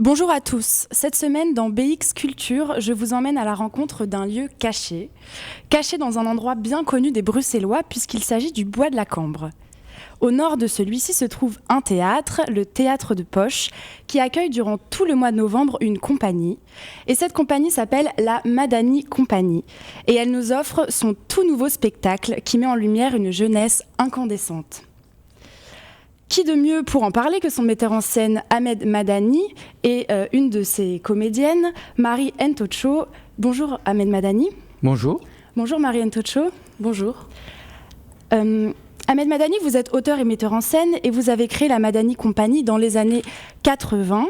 Bonjour à tous. Cette semaine, dans BX Culture, je vous emmène à la rencontre d'un lieu caché. Caché dans un endroit bien connu des Bruxellois, puisqu'il s'agit du Bois de la Cambre. Au nord de celui-ci se trouve un théâtre, le Théâtre de Poche, qui accueille durant tout le mois de novembre une compagnie. Et cette compagnie s'appelle la Madani Company. Et elle nous offre son tout nouveau spectacle qui met en lumière une jeunesse incandescente. Qui de mieux pour en parler que son metteur en scène Ahmed Madani et une de ses comédiennes, Marie Ntocho. Bonjour Ahmed Madani. Bonjour. Bonjour Marie Ntocho. Bonjour. Ahmed Madani, vous êtes auteur et metteur en scène et vous avez créé la Madani Company dans les années 80.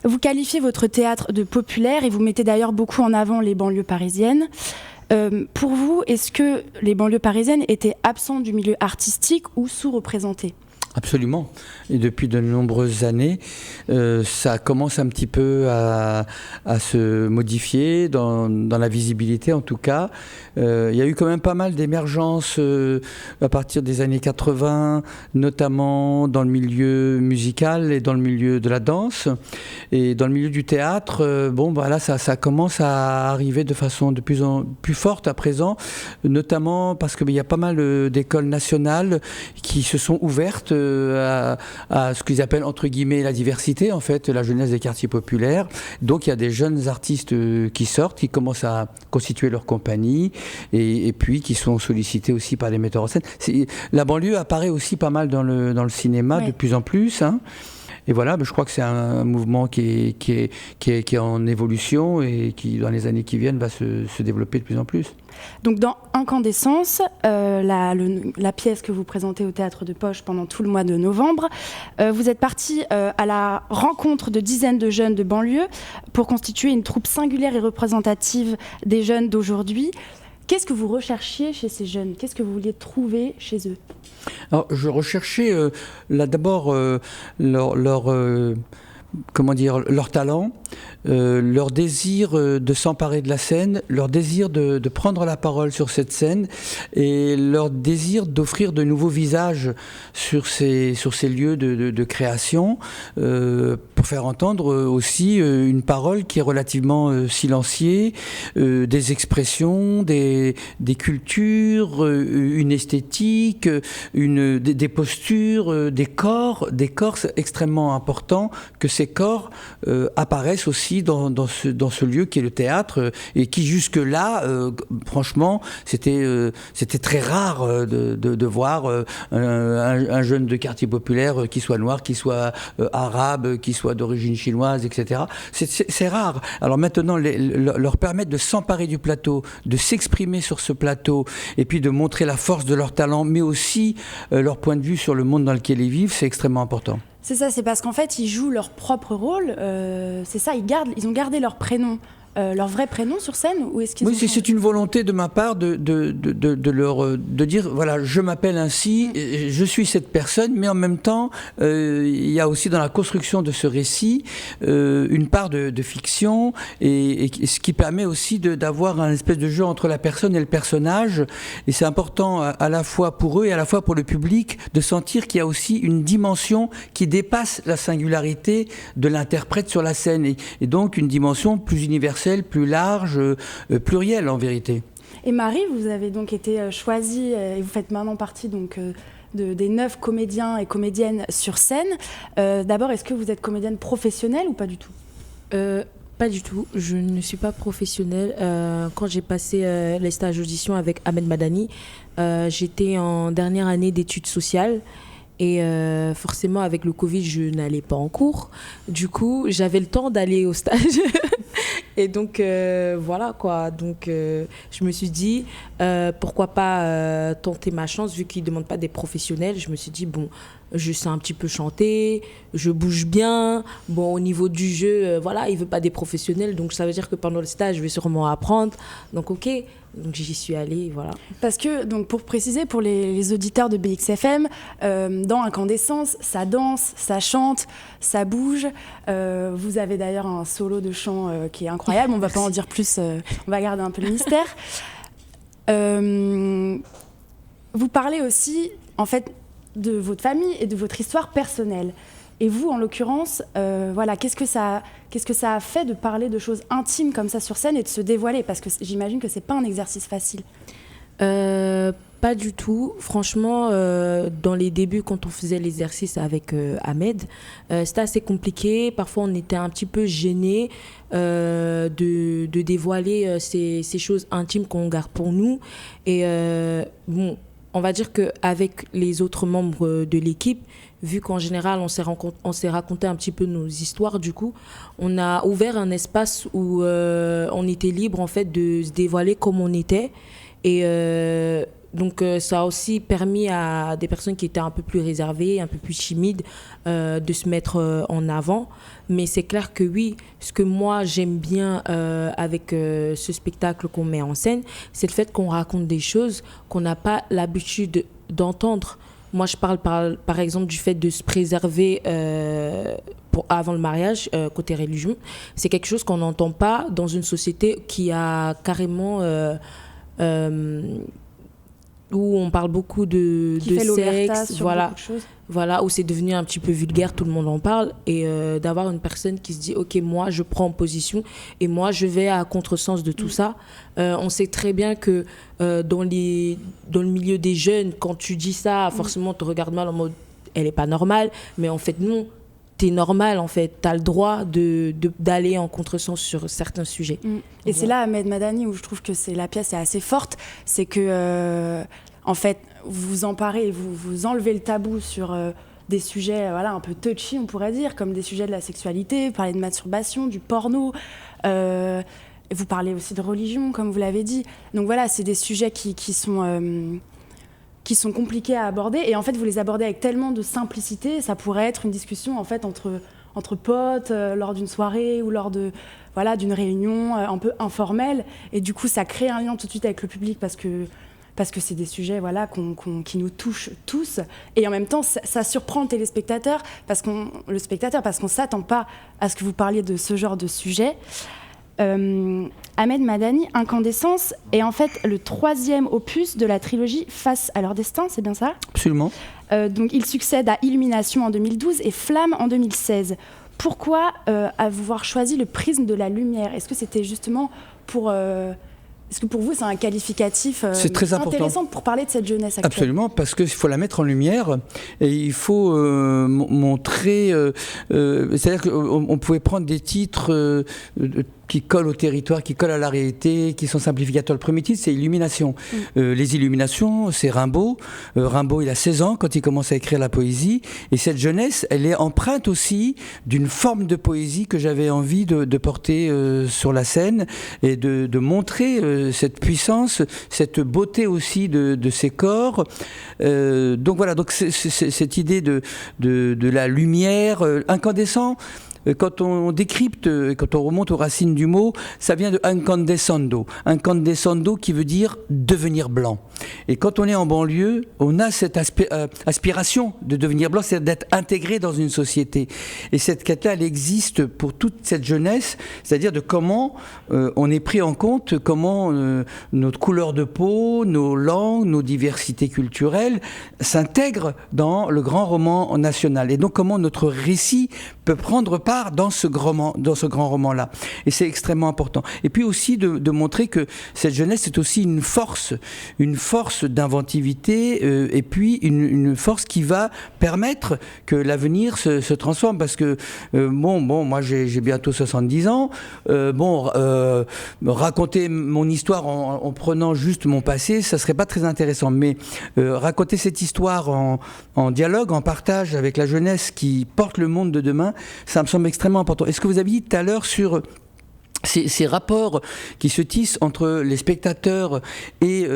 Vous qualifiez votre théâtre de populaire et vous mettez d'ailleurs beaucoup en avant les banlieues parisiennes. Pour vous, est-ce que les banlieues parisiennes étaient absentes du milieu artistique ou sous-représentées ? Absolument. Et depuis de nombreuses années, ça commence un petit peu à se modifier dans la visibilité en tout cas. Il y a eu quand même pas mal d'émergences à partir des années 80, notamment dans le milieu musical et dans le milieu de la danse. Et dans le milieu du théâtre, là, ça commence à arriver de façon de plus en plus forte à présent, notamment parce qu'il y a pas mal d'écoles nationales qui se sont ouvertes à ce qu'ils appellent entre guillemets la diversité, en fait, la jeunesse des quartiers populaires. Donc il y a des jeunes artistes qui sortent, qui commencent à constituer leur compagnie et puis qui sont sollicités aussi par les metteurs en scène. La banlieue apparaît aussi pas mal dans le cinéma, de plus en plus, hein. Et voilà, je crois que c'est un mouvement qui est en évolution et qui, dans les années qui viennent, va se développer de plus en plus. Donc dans Incandescence, la pièce que vous présentez au Théâtre de Poche pendant tout le mois de novembre, vous êtes parti à la rencontre de dizaines de jeunes de banlieue pour constituer une troupe singulière et représentative des jeunes d'aujourd'hui. Qu'est-ce que vous recherchiez chez ces jeunes ? Qu'est-ce que vous vouliez trouver chez eux ? Alors, je recherchais là d'abord leur talent, leur désir de s'emparer de la scène, leur désir de prendre la parole sur cette scène et leur désir d'offrir de nouveaux visages sur ces lieux de création pour faire entendre aussi une parole qui est relativement silenciée, des expressions, des cultures, une esthétique, des postures, des corps. C'est extrêmement important que ces corps apparaissent aussi dans ce lieu qui est le théâtre et qui jusque-là, franchement, c'était très rare de voir un jeune de quartier populaire qui soit noir, qui soit arabe, qui soit d'origine chinoise, etc. C'est rare. Alors maintenant, leur permettre de s'emparer du plateau, de s'exprimer sur ce plateau et puis de montrer la force de leur talent, mais aussi leur point de vue sur le monde dans lequel ils vivent, c'est extrêmement important. C'est ça, c'est parce qu'en fait, ils jouent leur propre rôle. C'est ça, ils ont gardé leur prénom. Leur vrai prénom sur scène ou est-ce qu'ils Oui, c'est une volonté de ma part de dire voilà, je m'appelle ainsi, je suis cette personne, mais en même temps il y a aussi dans la construction de ce récit une part de fiction et ce qui permet aussi d'avoir un espèce de jeu entre la personne et le personnage, et c'est important à la fois pour eux et à la fois pour le public de sentir qu'il y a aussi une dimension qui dépasse la singularité de l'interprète sur la scène et donc une dimension plus universelle, plus large, pluriel en vérité. Et Marie, vous avez donc été choisie et vous faites maintenant partie donc, des 9 comédiens et comédiennes sur scène. D'abord, est-ce que vous êtes comédienne professionnelle ou pas du tout ? Pas du tout, je ne suis pas professionnelle. Quand j'ai passé les stages d'audition avec Ahmed Madani, j'étais en dernière année d'études sociales. Et forcément, avec le Covid, je n'allais pas en cours. Du coup, j'avais le temps d'aller au stage. Et donc, voilà quoi. Donc, je me suis dit, pourquoi pas tenter ma chance, vu qu'ils ne demandent pas des professionnels. Je me suis dit, bon, je sais un petit peu chanter, je bouge bien. Bon, au niveau du jeu, voilà, il ne veut pas des professionnels. Donc, ça veut dire que pendant le stage, je vais sûrement apprendre. Donc, OK. Donc j'y suis allée, voilà. Parce que, donc, pour préciser, pour les auditeurs de BXFM, dans Incandescence, ça danse, ça chante, ça bouge. Vous avez d'ailleurs un solo de chant qui est incroyable. On ne va pas en dire plus, on va garder un peu le mystère. Vous parlez aussi, en fait, de votre famille et de votre histoire personnelle. Et vous, en l'occurrence, voilà, qu'est-ce que ça a fait de parler de choses intimes comme ça sur scène et de se dévoiler? Parce que j'imagine que c'est pas un exercice facile. Pas du tout. Franchement, dans les débuts, quand on faisait l'exercice avec Ahmed, c'était assez compliqué. Parfois, on était un petit peu gênés de dévoiler ces choses intimes qu'on garde pour nous. Et bon, on va dire qu'avec les autres membres de l'équipe, vu qu'en général, on s'est raconté un petit peu nos histoires, du coup, on a ouvert un espace où on était libre, en fait, de se dévoiler comme on était. Et donc, ça a aussi permis à des personnes qui étaient un peu plus réservées, un peu plus timides, de se mettre en avant. Mais c'est clair que oui, ce que moi j'aime bien avec ce spectacle qu'on met en scène, c'est le fait qu'on raconte des choses qu'on n'a pas l'habitude d'entendre. Moi, je parle par exemple du fait de se préserver avant le mariage, côté religion. C'est quelque chose qu'on n'entend pas dans une société qui a carrément... où on parle beaucoup de sexe, voilà, où c'est devenu un petit peu vulgaire, tout le monde en parle, et d'avoir une personne qui se dit ok, moi je prends position et moi je vais à contresens de tout ça. On sait très bien que dans le milieu des jeunes, quand tu dis ça, forcément on te regarde mal en mode elle est pas normale, mais en fait non, t'es normal, en fait, t'as le droit d'aller en contresens sur certains sujets. Et c'est là, Ahmed Madani, où je trouve que la pièce est assez forte, c'est que, en fait, vous vous emparez et vous enlevez le tabou sur des sujets voilà, un peu touchy, on pourrait dire, comme des sujets de la sexualité, vous parlez de masturbation, du porno, vous parlez aussi de religion, comme vous l'avez dit. Donc voilà, c'est des sujets qui sont compliqués à aborder, et en fait vous les abordez avec tellement de simplicité. Ça pourrait être une discussion en fait entre potes lors d'une soirée ou lors d'une réunion un peu informelle, et du coup ça crée un lien tout de suite avec le public parce que c'est des sujets voilà, qui nous touchent tous, et en même temps ça surprend le téléspectateur parce qu'on s'attend pas à ce que vous parliez de ce genre de sujet. Ahmed Madani, Incandescence est en fait le 3e opus de la trilogie Face à leur destin, c'est bien ça? Absolument. Donc il succède à Illumination en 2012 et Flamme en 2016. Pourquoi avoir choisi le prisme de la lumière? Est-ce que c'était justement pour... Est-ce que pour vous, c'est un qualificatif c'est très intéressant pour parler de cette jeunesse actuelle? Absolument, parce qu'il faut la mettre en lumière et il faut montrer... c'est-à-dire qu'on pouvait prendre des titres qui collent au territoire, qui collent à la réalité, qui sont simplificateurs. Le premier titre, c'est Illumination. Les Illuminations, c'est Rimbaud. Rimbaud, il a 16 ans quand il commence à écrire la poésie. Et cette jeunesse, elle est empreinte aussi d'une forme de poésie que j'avais envie de porter sur la scène et de montrer cette puissance, cette beauté aussi de ces corps. Donc voilà, donc c'est cette idée de la lumière, incandescent. Quand on décrypte, quand on remonte aux racines du mot, ça vient de incandescendo. Incandescendo qui veut dire devenir blanc. Et quand on est en banlieue, on a cette aspiration de devenir blanc, c'est-à-dire d'être intégré dans une société. Et cette quête-là, elle existe pour toute cette jeunesse, c'est-à-dire de comment on est pris en compte, comment notre couleur de peau, nos langues, nos diversités culturelles s'intègrent dans le grand roman national. Et donc comment notre récit peut prendre part dans ce grand roman-là. Et c'est extrêmement important. Et puis aussi de montrer que cette jeunesse est aussi une force d'inventivité et puis une force qui va permettre que l'avenir se transforme. Parce que, moi j'ai bientôt 70 ans. Raconter mon histoire en prenant juste mon passé, ça serait pas très intéressant. Mais raconter cette histoire en dialogue, en partage avec la jeunesse qui porte le monde de demain, ça me semble extrêmement important. Est-ce que vous aviez dit tout à l'heure sur ces rapports qui se tissent entre les spectateurs et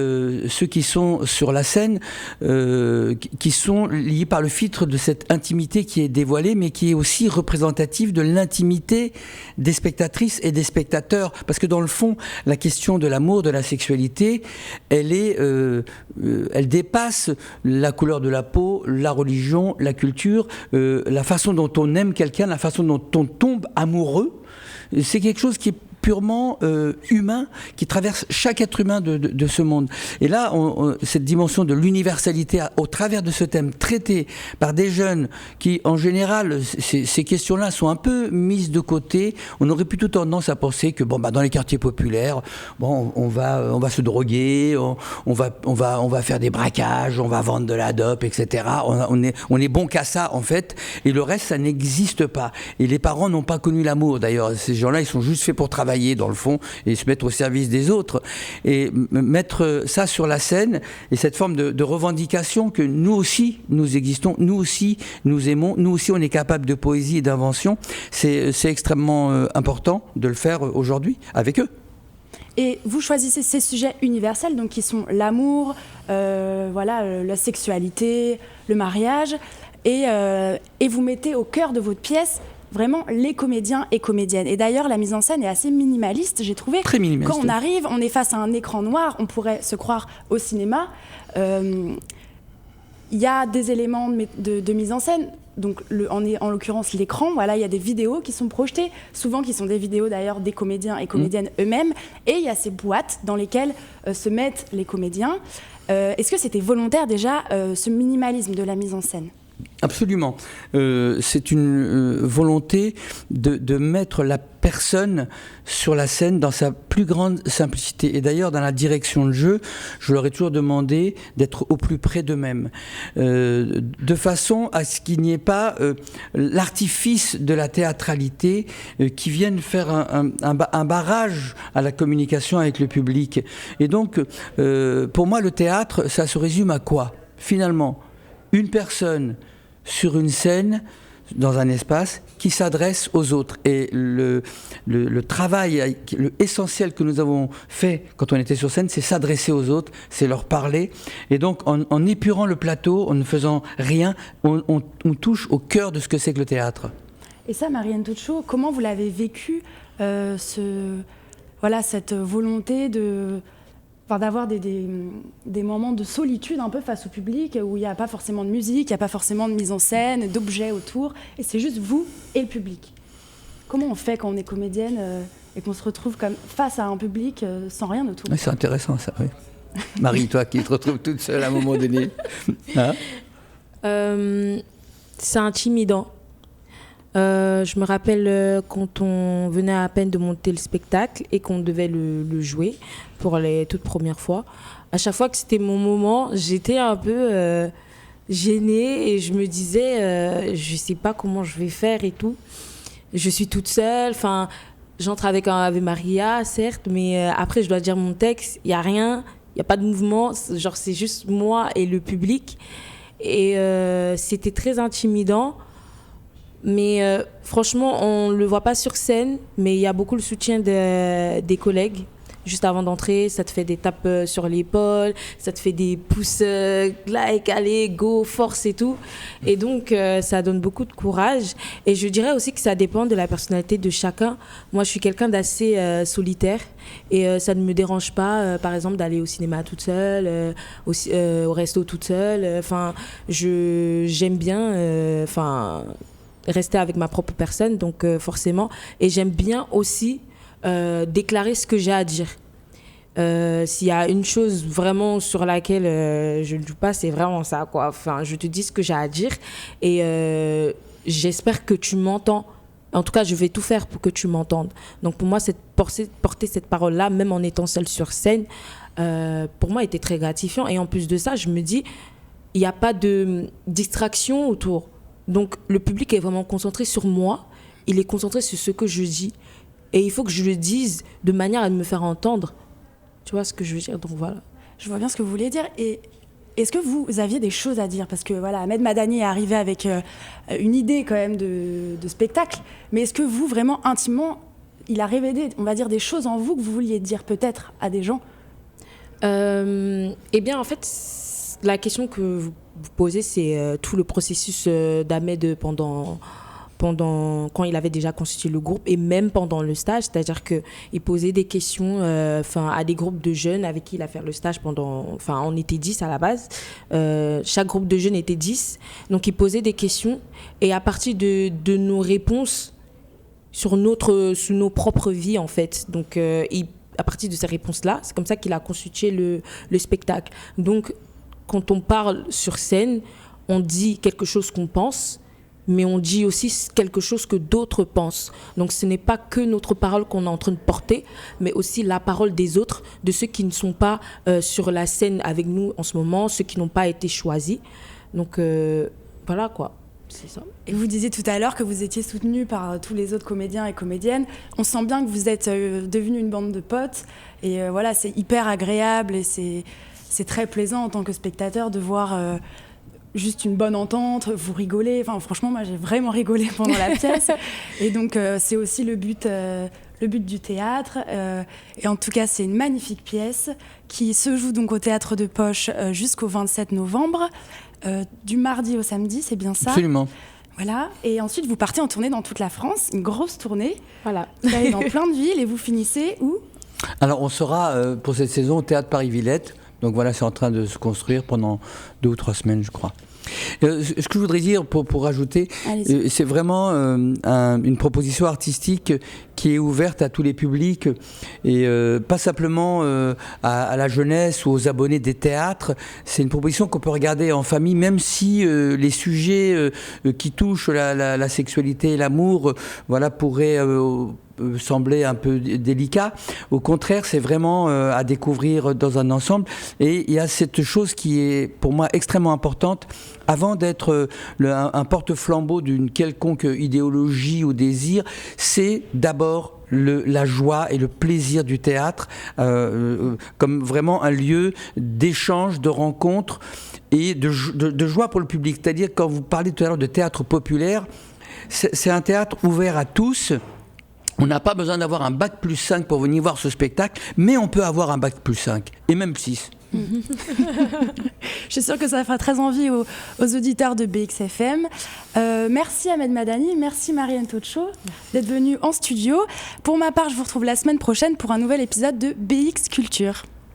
ceux qui sont sur la scène, qui sont liés par le filtre de cette intimité qui est dévoilée, mais qui est aussi représentative de l'intimité des spectatrices et des spectateurs. Parce que dans le fond, la question de l'amour, de la sexualité, elle dépasse la couleur de la peau, la religion, la culture, la façon dont on aime quelqu'un, la façon dont on tombe amoureux. C'est quelque chose qui est purement humain qui traverse chaque être humain de ce monde. Et là, cette dimension de l'universalité au travers de ce thème traité par des jeunes qui, en général, ces questions-là sont un peu mises de côté. On aurait plutôt tendance à penser que dans les quartiers populaires, on va se droguer, on va faire des braquages, on va vendre de la dope, etc. On est bon qu'à ça, en fait. Et le reste, ça n'existe pas. Et les parents n'ont pas connu l'amour, d'ailleurs. Ces gens-là, ils sont juste faits pour travailler, dans le fond, et se mettre au service des autres. Et mettre ça sur la scène, et cette forme de revendication que nous aussi, nous existons, nous aussi, nous aimons, nous aussi, on est capable de poésie et d'invention, c'est extrêmement important de le faire aujourd'hui avec eux. Et vous choisissez ces sujets universels, donc qui sont l'amour, la sexualité, le mariage, et vous mettez au cœur de votre pièce vraiment les comédiens et comédiennes. Et d'ailleurs, la mise en scène est assez minimaliste, j'ai trouvé. Très minimaliste. Quand on arrive, on est face à un écran noir, on pourrait se croire au cinéma. Il y a des éléments de mise en scène. Donc, en l'occurrence, l'écran, il y a des vidéos qui sont projetées, souvent qui sont des vidéos d'ailleurs des comédiens et comédiennes eux-mêmes, et il y a ces boîtes dans lesquelles se mettent les comédiens. Est-ce que c'était volontaire déjà, ce minimalisme de la mise en scène ? Absolument. C'est une volonté de mettre la personne sur la scène dans sa plus grande simplicité. Et d'ailleurs, dans la direction de jeu, je leur ai toujours demandé d'être au plus près d'eux-mêmes, de façon à ce qu'il n'y ait pas l'artifice de la théâtralité qui vienne faire un barrage à la communication avec le public. Et donc, pour moi, le théâtre, ça se résume à quoi ? Finalement, une personne sur une scène, dans un espace, qui s'adresse aux autres. Et le travail essentiel que nous avons fait quand on était sur scène, c'est s'adresser aux autres, c'est leur parler. Et donc, en épurant le plateau, en ne faisant rien, on touche au cœur de ce que c'est que le théâtre. Et ça, Marianne Tocció, comment vous l'avez vécu, cette volonté d'avoir des moments de solitude un peu face au public où il n'y a pas forcément de musique, il n'y a pas forcément de mise en scène, d'objets autour, et c'est juste vous et le public. Comment on fait quand on est comédienne et qu'on se retrouve comme face à un public sans rien autour ? Oui, c'est intéressant ça, oui. Marie, toi qui te retrouves toute seule à un moment donné. Hein ? C'est intimidant. Je me rappelle quand on venait à peine de monter le spectacle et qu'on devait le jouer pour les toutes premières fois. À chaque fois que c'était mon moment, j'étais un peu gênée et je me disais, je sais pas comment je vais faire et tout. Je suis toute seule, j'entre avec Maria, certes, mais après je dois dire mon texte, il n'y a rien, il n'y a pas de mouvement, c'est juste moi et le public. Et c'était très intimidant. Mais franchement, on ne le voit pas sur scène, mais il y a beaucoup le soutien des collègues. Juste avant d'entrer, ça te fait des tapes sur l'épaule, ça te fait des pouces, like, allez, go, force et tout. Et donc, ça donne beaucoup de courage. Et je dirais aussi que ça dépend de la personnalité de chacun. Moi, je suis quelqu'un d'assez solitaire et ça ne me dérange pas, par exemple, d'aller au cinéma toute seule, au resto toute seule. J'aime bien... rester avec ma propre personne, donc forcément. Et j'aime bien aussi déclarer ce que j'ai à dire. S'il y a une chose vraiment sur laquelle je ne joue pas, c'est vraiment ça, quoi. Je te dis ce que j'ai à dire et j'espère que tu m'entends. En tout cas, je vais tout faire pour que tu m'entendes. Donc pour moi, porter cette parole-là, même en étant seule sur scène, pour moi, était très gratifiant. Et en plus de ça, je me dis, il n'y a pas de distraction autour. Donc, le public est vraiment concentré sur moi. Il est concentré sur ce que je dis. Et il faut que je le dise de manière à me faire entendre. Tu vois ce que je veux dire ? Donc, voilà. Je vois bien ce que vous voulez dire. Et est-ce que vous aviez des choses à dire ? Parce que, Ahmed Madani est arrivé avec une idée, quand même, de spectacle. Mais est-ce que vous, vraiment, intimement, il a révélé, on va dire, des choses en vous que vous vouliez dire peut-être à des gens ? Eh bien, en fait, la question que vous posez, c'est tout le processus d'Ahmed pendant quand il avait déjà constitué le groupe et même pendant le stage, c'est-à-dire qu'il posait des questions à des groupes de jeunes avec qui il a fait le stage on était 10 à la base, chaque groupe de jeunes était 10, donc il posait des questions et à partir de nos réponses, sur nos propres vies, en fait. Donc, à partir de ces réponses-là, c'est comme ça qu'il a constitué le spectacle. Donc, quand on parle sur scène, on dit quelque chose qu'on pense, mais on dit aussi quelque chose que d'autres pensent. Donc, ce n'est pas que notre parole qu'on est en train de porter, mais aussi la parole des autres, de ceux qui ne sont pas sur la scène avec nous en ce moment, ceux qui n'ont pas été choisis. Donc, voilà quoi. C'est ça. Et vous disiez tout à l'heure que vous étiez soutenu par tous les autres comédiens et comédiennes. On sent bien que vous êtes devenus une bande de potes. Et voilà, c'est hyper agréable et c'est très plaisant en tant que spectateur de voir juste une bonne entente, vous rigolez. Enfin, franchement, moi, j'ai vraiment rigolé pendant la pièce. Et donc, c'est aussi le but du théâtre. Et en tout cas, c'est une magnifique pièce qui se joue donc au Théâtre de Poche jusqu'au 27 novembre. Du mardi au samedi, c'est bien ça? Absolument. Voilà. Et ensuite, vous partez en tournée dans toute la France, une grosse tournée. Voilà. Vous allez dans plein de villes et vous finissez où? Alors, on sera pour cette saison au Théâtre Paris-Villette. Donc voilà, c'est en train de se construire pendant 2 ou 3 semaines, je crois. Ce que je voudrais dire pour rajouter, c'est vraiment une proposition artistique qui est ouverte à tous les publics et pas simplement à la jeunesse ou aux abonnés des théâtres. C'est une proposition qu'on peut regarder en famille, même si les sujets qui touchent la sexualité et l'amour pourraient sembler un peu délicat. Au contraire, c'est vraiment à découvrir dans un ensemble. Et il y a cette chose qui est pour moi extrêmement importante. Avant d'être un porte-flambeau d'une quelconque idéologie ou désir, c'est d'abord la joie et le plaisir du théâtre comme vraiment un lieu d'échange, de rencontre et de joie pour le public. C'est-à-dire, quand vous parlez tout à l'heure de théâtre populaire, c'est un théâtre ouvert à tous. On n'a pas besoin d'avoir un bac plus 5 pour venir voir ce spectacle, mais on peut avoir un bac plus 5, et même 6. Je suis sûre que ça fera très envie aux auditeurs de BXFM. Merci Ahmed Madani, merci Marianne Tocco d'être venue en studio. Pour ma part, je vous retrouve la semaine prochaine pour un nouvel épisode de BX Culture.